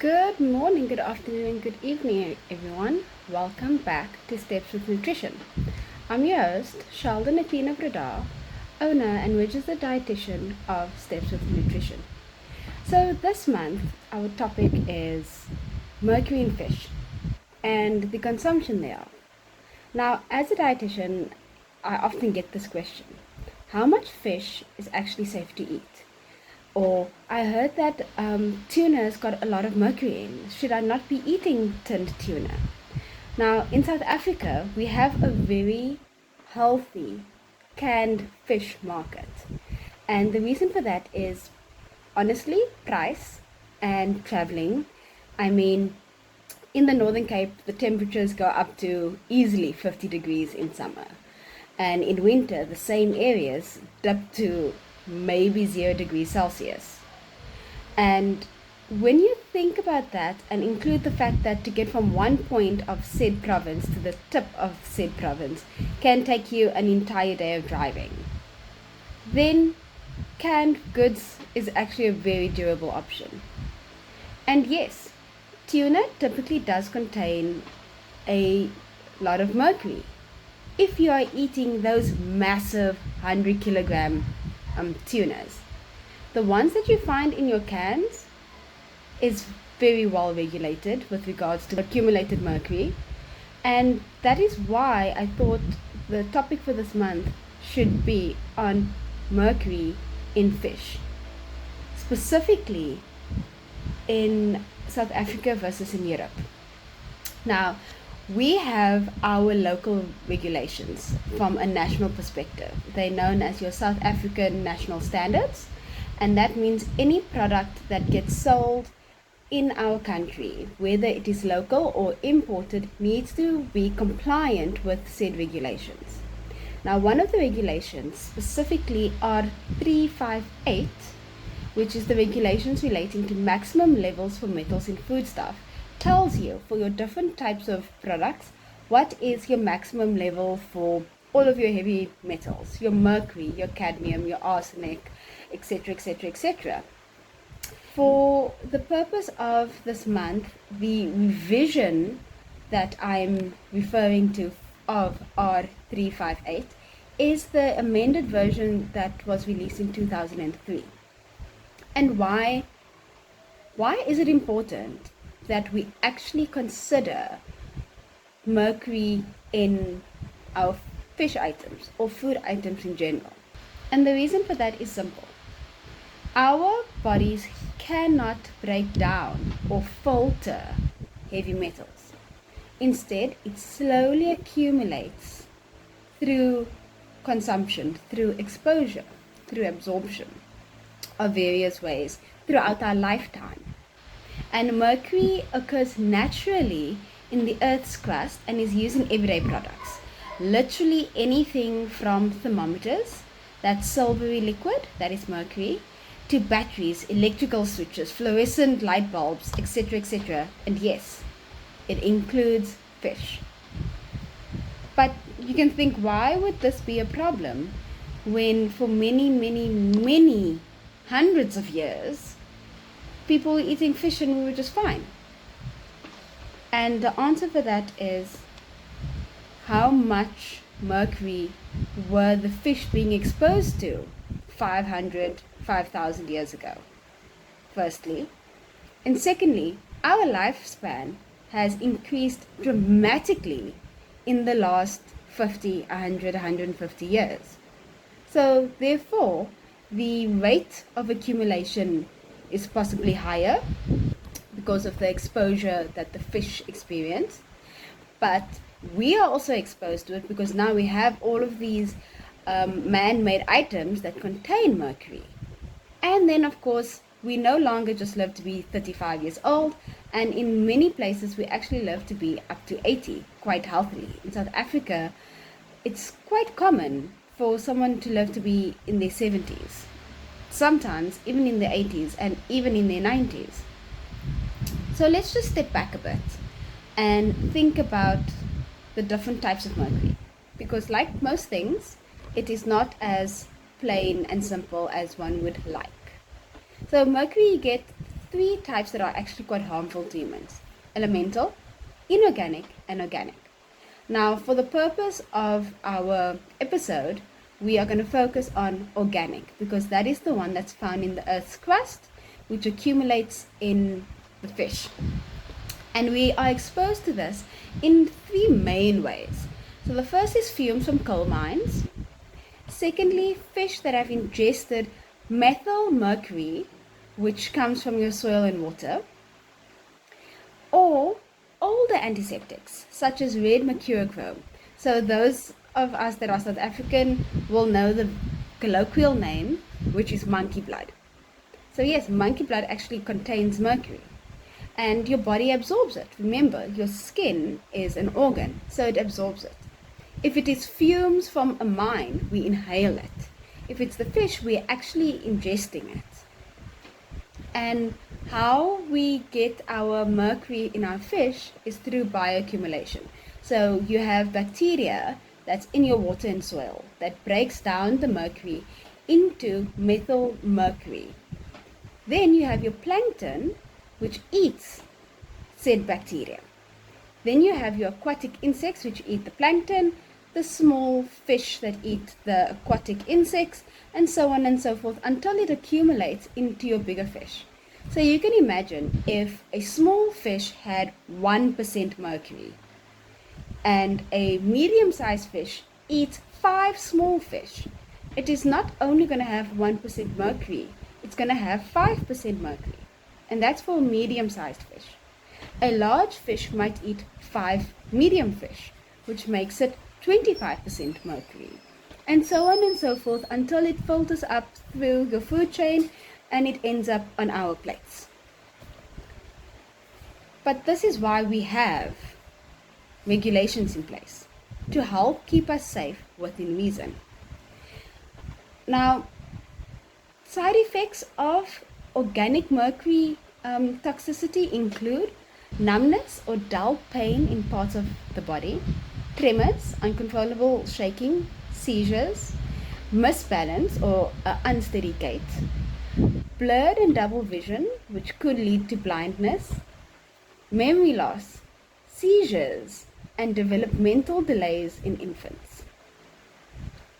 Good morning, good afternoon, and good evening, everyone. Welcome back to Steps with Nutrition. I'm your host, Sheldon Athena Bradar, owner and registered dietitian of Steps with Nutrition. So this month, our topic is mercury in fish and the consumption thereof. Now, as a dietitian, I often get this question: how much fish is actually safe to eat? Or I heard that tuna's got a lot of mercury in. Should I not be eating tinned tuna? Now, in South Africa, we have a very healthy canned fish market. And the reason for that is, honestly, price and traveling. I mean, in the Northern Cape, the temperatures go up to easily 50 degrees in summer. And in winter, the same areas dip to maybe 0 degrees Celsius. And when you think about that and include the fact that to get from one point of said province to the tip of said province can take you an entire day of driving, then canned goods is actually a very durable option. And yes, tuna typically does contain a lot of mercury. If you are eating those massive 100-kilogram tunas, the ones that you find in your cans is very well regulated with regards to accumulated mercury, and that is why I thought the topic for this month should be on mercury in fish, specifically in South Africa versus in Europe. Now, we have our local regulations from a national perspective. They're known as your South African national standards, and that means any product that gets sold in our country, whether it is local or imported, needs to be compliant with said regulations. Now, one of the regulations, specifically R358, which is the regulations relating to maximum levels for metals in foodstuff, tells you for your different types of products what is your maximum level for all of your heavy metals, your mercury, your cadmium, your arsenic, etc., etc., etc. For the purpose of this month, the revision that I'm referring to of R358 is the amended version that was released in 2003. And why is it important that we actually consider mercury in our fish items or food items in general? And the reason for that is simple. Our bodies cannot break down or filter heavy metals. Instead, it slowly accumulates through consumption, through exposure, through absorption of various ways throughout our lifetime. And mercury occurs naturally in the Earth's crust and is used in everyday products. Literally anything from thermometers, that silvery liquid, that is mercury, to batteries, electrical switches, fluorescent light bulbs, etc., etc. And yes, it includes fish. But you can think, why would this be a problem when for many, many, many hundreds of years, people were eating fish and we were just fine? And the answer for that is, how much mercury were the fish being exposed to 5,000 years ago? Firstly. And secondly, our lifespan has increased dramatically in the last 50, 100, 150 years. So therefore, the rate of accumulation is possibly higher because of the exposure that the fish experience. But we are also exposed to it because now we have all of these man-made items that contain mercury. And then, of course, we no longer just live to be 35 years old, and in many places we actually live to be up to 80 quite healthily. In South Africa, it's quite common for someone to live to be in their 70s, sometimes even in their 80s and even in their 90s. So let's just step back a bit and think about the different types of mercury, because like most things, it is not as plain and simple as one would like. So mercury you get three types that are actually quite harmful to humans: elemental, inorganic, and organic. Now, for the purpose of our episode, we are going to focus on organic because that is the one that's found in the Earth's crust, which accumulates in the fish. And we are exposed to this in three main ways. So the first is fumes from coal mines. Secondly, fish that have ingested methyl mercury, which comes from your soil and water. Or older antiseptics, such as red mercurochrome. So those of us that are South African will know the colloquial name, which is monkey blood. So yes, monkey blood actually contains mercury. And your body absorbs it. Remember, your skin is an organ, so it absorbs it. If it is fumes from a mine, we inhale it. If it's the fish, we're actually ingesting it. And how we get our mercury in our fish is through bioaccumulation. So you have bacteria that's in your water and soil that breaks down the mercury into methyl mercury. Then you have your plankton, which eats said bacteria. Then you have your aquatic insects, which eat the plankton, the small fish that eat the aquatic insects, and so on and so forth until it accumulates into your bigger fish. So you can imagine if a small fish had 1% mercury and a medium-sized fish eats 5 small fish, it is not only going to have 1% mercury, it's going to have 5% mercury. And that's for a medium-sized fish. A large fish might eat 5 medium fish, which makes it 25% mercury. And so on and so forth until it filters up through your food chain and it ends up on our plates. But this is why we have regulations in place to help keep us safe within reason. Now, side effects of organic mercury toxicity include numbness or dull pain in parts of the body, tremors, uncontrollable shaking, seizures, misbalance or unsteady gait, blurred and double vision, which could lead to blindness, memory loss, seizures, and developmental delays in infants.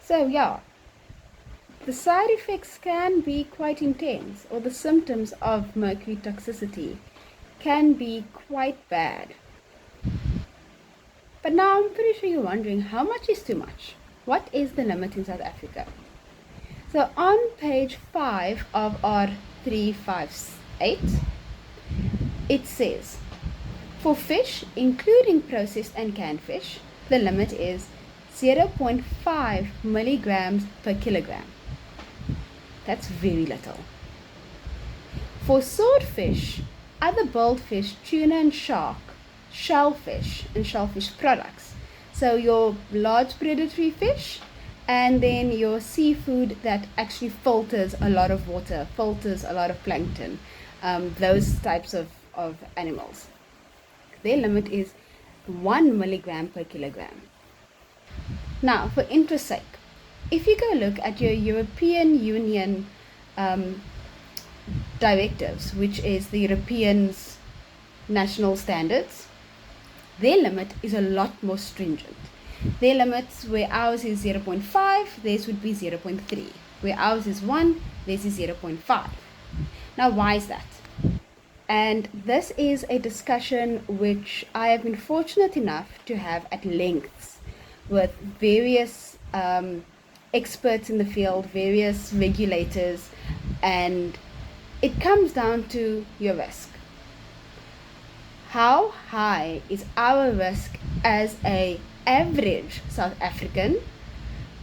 So yeah, the side effects can be quite intense, or the symptoms of mercury toxicity can be quite bad. But now I'm pretty sure you're wondering, how much is too much? What is the limit in South Africa? So on page 5 of R358, it says, for fish, including processed and canned fish, the limit is 0.5 milligrams per kilogram. That's very little. For swordfish, other billed fish, tuna and shark, shellfish and shellfish products, so your large predatory fish and then your seafood that actually filters a lot of water, filters a lot of plankton, those types of animals, their limit is 1 milligram per kilogram. Now, for interest's sake, if you go look at your European Union directives, which is the Europeans' national standards, their limit is a lot more stringent. Their limits, where ours is 0.5, theirs would be 0.3. Where ours is 1, theirs is 0.5. Now, why is that? And this is a discussion which I have been fortunate enough to have at length with various experts in the field, various regulators, and it comes down to your risk. How high is our risk as an average South African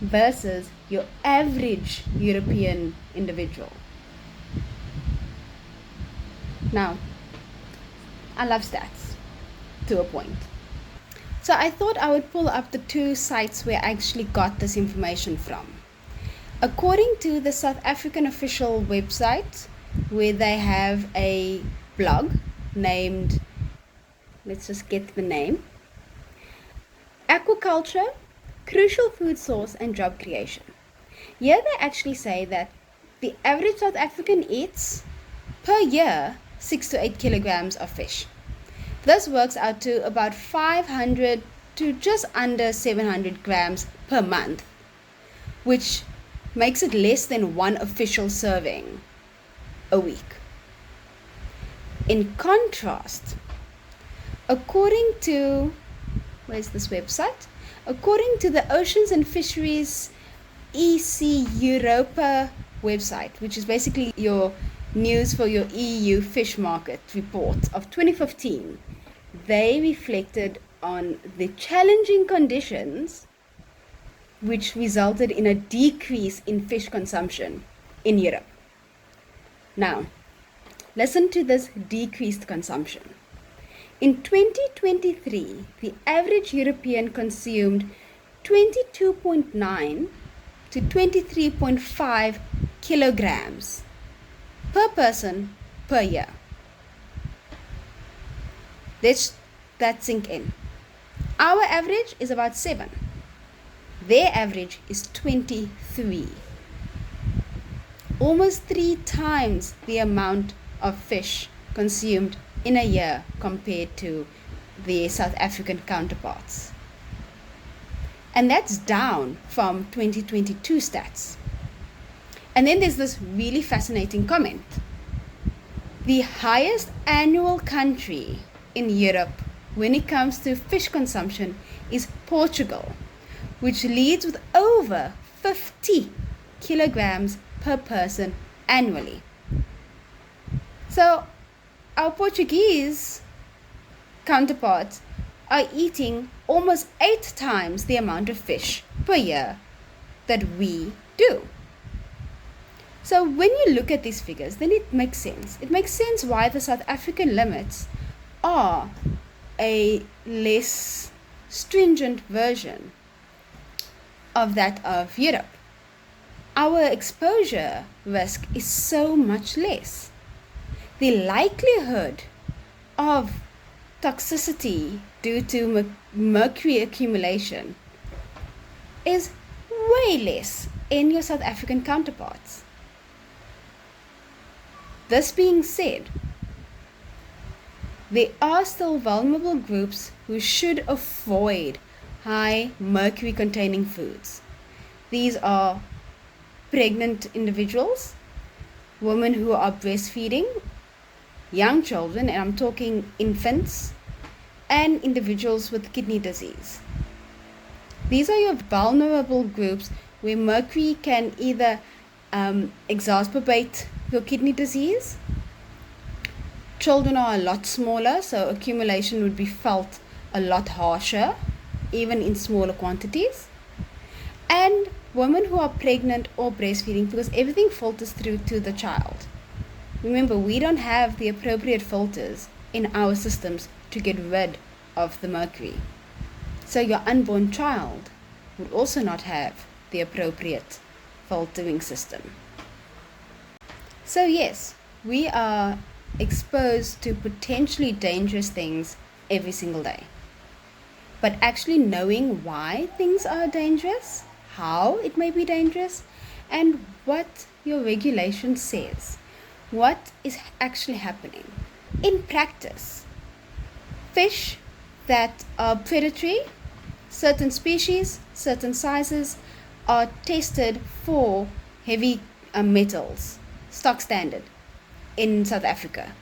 versus your average European individual? Now, I love stats to a point. So I thought I would pull up the 2 sites where I actually got this information from. According to the South African official website, where they have a blog named, let's just get the name, Aquaculture, Crucial Food Source and Job Creation. Here they actually say that the average South African eats per year 6 to 8 kilograms of fish. This works out to about 500 to just under 700 grams per month, which makes it less than one official serving a week. In contrast, according to, where's this website? According to the Oceans and Fisheries EC Europa website, which is basically your news for your EU fish market report of 2015, they reflected on the challenging conditions which resulted in a decrease in fish consumption in Europe. Now, listen to this decreased consumption. In 2023, the average European consumed 22.9 to 23.5 kilograms per person per year. Let that sink in. Our average is about 7. Their average is 23. Almost 3 times the amount of fish consumed in a year compared to the South African counterparts. And that's down from 2022 stats. And then there's this really fascinating comment. The highest annual country in Europe when it comes to fish consumption is Portugal, which leads with over 50 kilograms per person annually. So our Portuguese counterparts are eating almost 8 times the amount of fish per year that we do. So when you look at these figures, then it makes sense. It makes sense why the South African limits are a less stringent version of that of Europe. Our exposure risk is so much less. The likelihood of toxicity due to mercury accumulation is way less in your South African counterparts. This being said, there are still vulnerable groups who should avoid high mercury containing foods. These are pregnant individuals, women who are breastfeeding, young children, and I'm talking infants, and individuals with kidney disease. These are your vulnerable groups where mercury can either exacerbate your kidney disease. Children are a lot smaller, so accumulation would be felt a lot harsher, even in smaller quantities. And women who are pregnant or breastfeeding, because everything filters through to the child. Remember, we don't have the appropriate filters in our systems to get rid of the mercury. So your unborn child would also not have the appropriate filtering system. So yes, we are exposed to potentially dangerous things every single day. But actually knowing why things are dangerous, how it may be dangerous, and what your regulation says, what is actually happening. In practice, fish that are predatory, certain species, certain sizes, are tested for heavy metals, stock standard, in South Africa.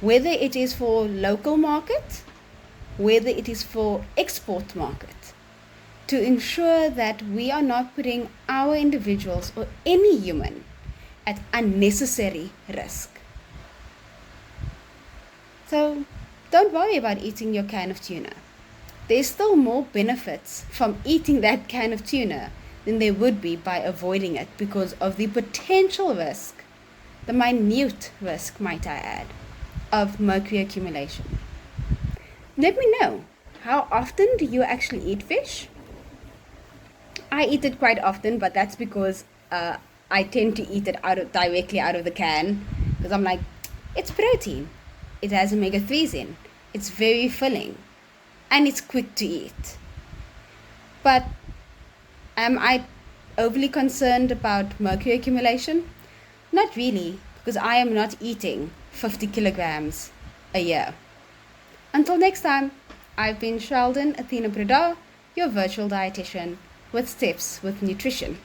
Whether it is for local market, whether it is for export market, to ensure that we are not putting our individuals or any human at unnecessary risk. So don't worry about eating your can of tuna. There's still more benefits from eating that can of tuna than there would be by avoiding it because of the potential risk, the minute risk, might I add, of mercury accumulation. Let me know, how often do you actually eat fish? I eat it quite often, but that's because I tend to eat it directly out of the can, because I'm like, it's protein, it has omega-3s in, it's very filling, and it's quick to eat. But am I overly concerned about mercury accumulation? Not really, because I am not eating 50 kilograms a year. Until next time, I've been Sheldon Athena Breda, your virtual dietitian with Steps with Nutrition.